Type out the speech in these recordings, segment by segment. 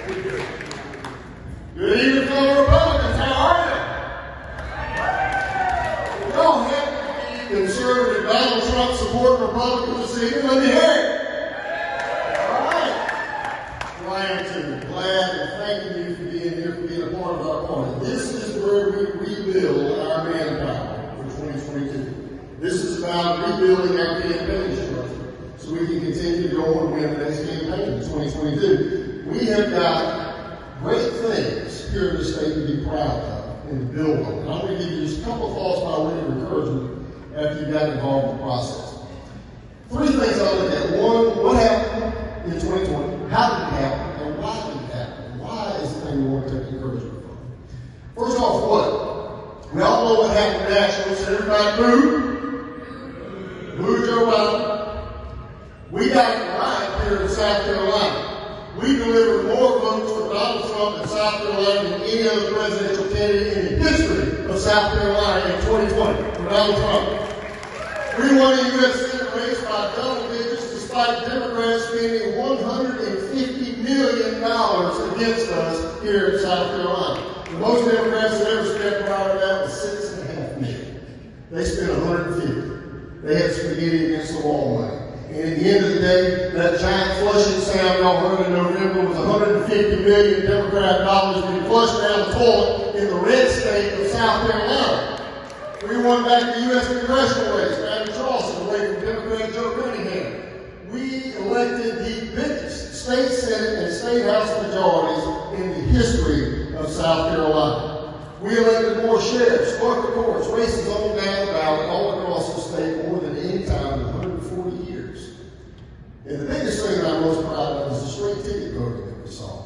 Good evening, fellow Republicans. How are you? We don't have to be conservative Donald Trump supporting Republicans this evening. Let me hear it. All right. Well, I am too. Glad and thanking you for being here, for being a part of our party. This is where we rebuild our manpower for 2022. This is about rebuilding our campaign structure so we can continue to go and win the next campaign in 2022. We have got great things here in the state to be proud of and to build on. And I'm going to give you just a couple of thoughts by way of encouragement after you got involved in the process. Three things I'll look at. One, what happened in 2020? How did it happen? And why did it happen? Why is the thing we want to take encouragement from? First off, what? We all know what happened nationally, so everybody boo. Boo Joe Biden. We got it right here in South Carolina. We delivered more votes for Donald Trump in South Carolina than any other presidential candidate in the history of South Carolina in 2020 for Donald Trump. We won the U.S. Senate race by double digits despite Democrats spending $150 million against us here in South Carolina. The most Democrats that ever spent prior to that was $6.5 million. They spent $150. They had spaghetti against the wall money. And at the end of the day, that giant flushing sound y'all heard in November was $150 million Democrat dollars being flushed down the toilet in the red state of South Carolina. We won back the U.S. congressional race back in Charleston away from Democrat Joe Cunningham. We elected the biggest state Senate and state House majorities in the history of South Carolina. We elected more sheriffs, clerk of courts, races on down the ballot all across the state more than any time in 140 years. And the biggest thing that I'm most proud of is the straight ticket voting that we saw.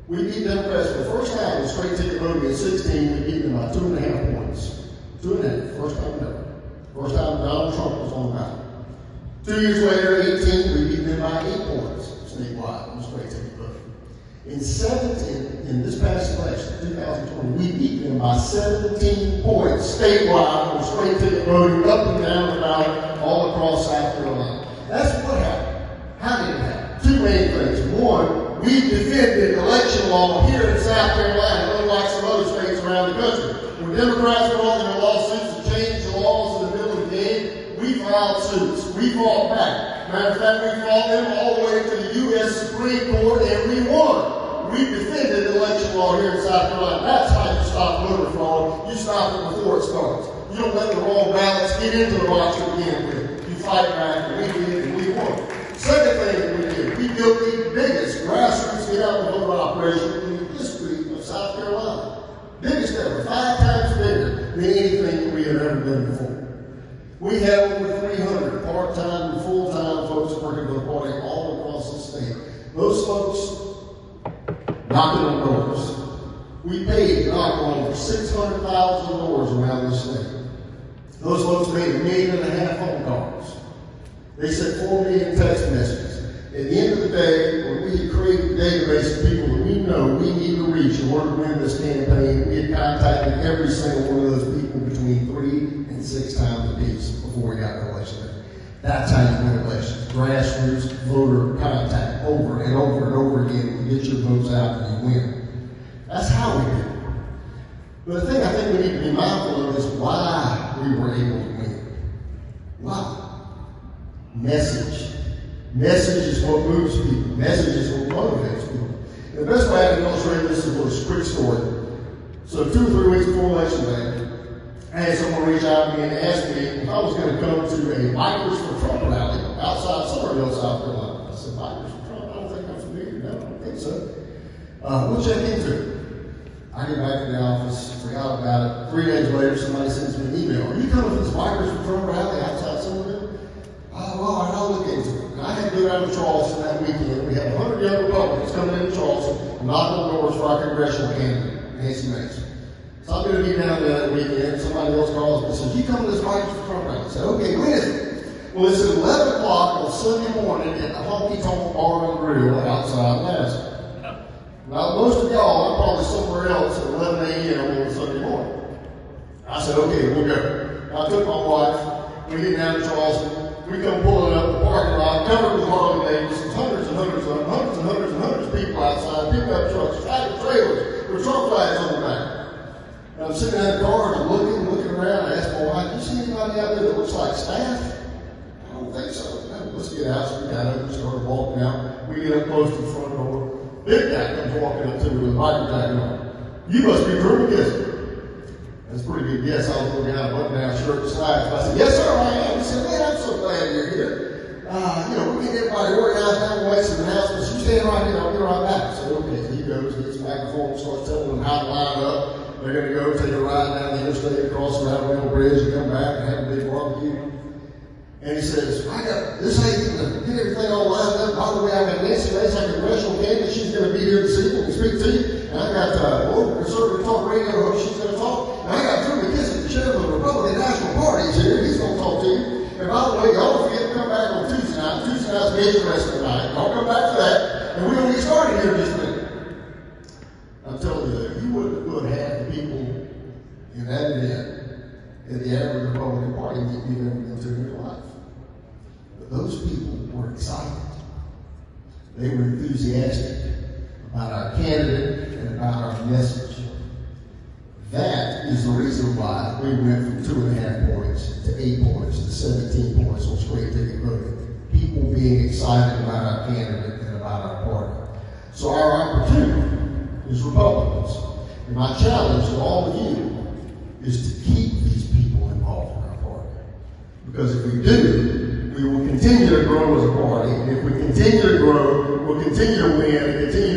We beat Democrats for the first time in straight ticket voting in 16. We beat them by 2.5 points. 2.5, first time ever. First time Donald Trump was on the ballot. 2 years later, 18, we beat them by 8 points statewide in straight ticket voting. In 17, in this past election, 2020, we beat them by 17 points statewide on straight ticket voting up and down the ballot all across South Carolina. That's what happened. How did it happen? Two main things. One, we defended election law here in South Carolina, unlike some other states around the country. When Democrats were on their lawsuits to change the laws in the middle of the game, we filed suits. We fought back. Matter of fact, we fought them all the way to the U.S. Supreme Court, and we won. We defended election law here in South Carolina. That's how you stop voter fraud. You stop it before it starts. You don't let the wrong ballots get into the box to begin with. You fight back, and we did, and we won. Second thing that we did, we built the biggest grassroots get-out-the-vote operation in the history of South Carolina. Biggest ever, 5 times bigger than anything that we had ever done before. We have over 300 part-time and full-time folks working for the party all across the state. Those folks knocking on doors. We paid to knock on over 600,000 doors around the state. Those folks made 1.5 million phone calls. They sent 4 million text messages. At the end of the day, when we had created a database of people that we know we need to reach in order to win this campaign, we had contacted every single one of those people between 3 and 6 times a piece before we got an election day. That's how you win elections. Grassroots voter contact over and over and over again to get your votes out and you win. That's how we did it. But the thing I think we need to be mindful of is why we were able to win. Why? Message. Message is what moves people. Message is what motivates people. And the best way I can illustrate this is with a quick story. So 2 or 3 weeks before election day, I had someone reach out to me and ask me if I was going to come to a Bikers for Trump rally outside Summerville, South Carolina. I said, Bikers for Trump? I don't think I'm familiar. No, I don't think so. We'll check into it. I get back to the office, forgot about it. 3 days later, somebody sends me an email. Are you coming to this Bikers for Trump rally outside Summerville? Oh, all right, I'll look into it. And I had to go down to Charleston that weekend. We had 100 young Republicans coming into Charleston and knocking on doors for our congressional candidate, Nancy Mason. So I'm going to be down there that weekend. Somebody else calls me and says, you come to this Bikers for Trump rally? I said, okay, when is it? Well, it's at 11 o'clock on Sunday morning at the Honky Tonk Bar and Grill outside Madison. Now, most of y'all are probably somewhere else at 11 a.m. on Sunday morning. I said, okay, we'll go. I took my wife. We get down to Charleston. We come pulling up the parking lot, covered with Harley Davidsons, hundreds and hundreds of people outside, pickup trucks, tractor trailers with Trump flags on the back. And I'm sitting in the car and I'm looking around. I asked my wife, "Do you see anybody out there that looks like staff?" "I don't think so." "No, let's get out." So we got up and started walking out. We get up close to the front door. Big guy comes walking up to me with a biker jacket on. "You must be Drew McKissick." That's a pretty good guess. I was looking down a button-down shirt and slides. I said, "Yes, sir, I am." He said, "Man, I'm so glad you're here. We're getting everybody organized down the way to the house, but you stand right here, I'll be right back." So, okay, so he goes, gets back and forth, starts telling them how to line up. They're going to go take a ride down the interstate, across the Railroad Bridge, and come back and have a big barbecue. And he says, "I got this lady to get everything all lined up. By the way, I got Nancy Mace, our congressional candidate. She's going to be here this evening to speak to you. And I got conservative talk radio host. She's going to talk. And I got Drew McKissick, the chairman of the Republican National Party, is here. He's going to talk to you. And by the way, y'all don't forget to come back on Tuesday night. Tuesday night's major wrestling night. Y'all come back for that. And we're going to get started here in just a minute." I'm telling you, you wouldn't put half the people in that event in the average Republican Party that you've ever been to in your life. But those people were excited. They were enthusiastic about our candidate and about our message. That is the reason why we went from 2.5 points to 8 points to 17 points on straight ticket voting. People being excited about our candidate and about our party. So our opportunity as Republicans, and my challenge to all of you is to keep these people involved in our party. Because if we do, we will continue to grow as a party, and if we continue to grow, we'll continue to win and continue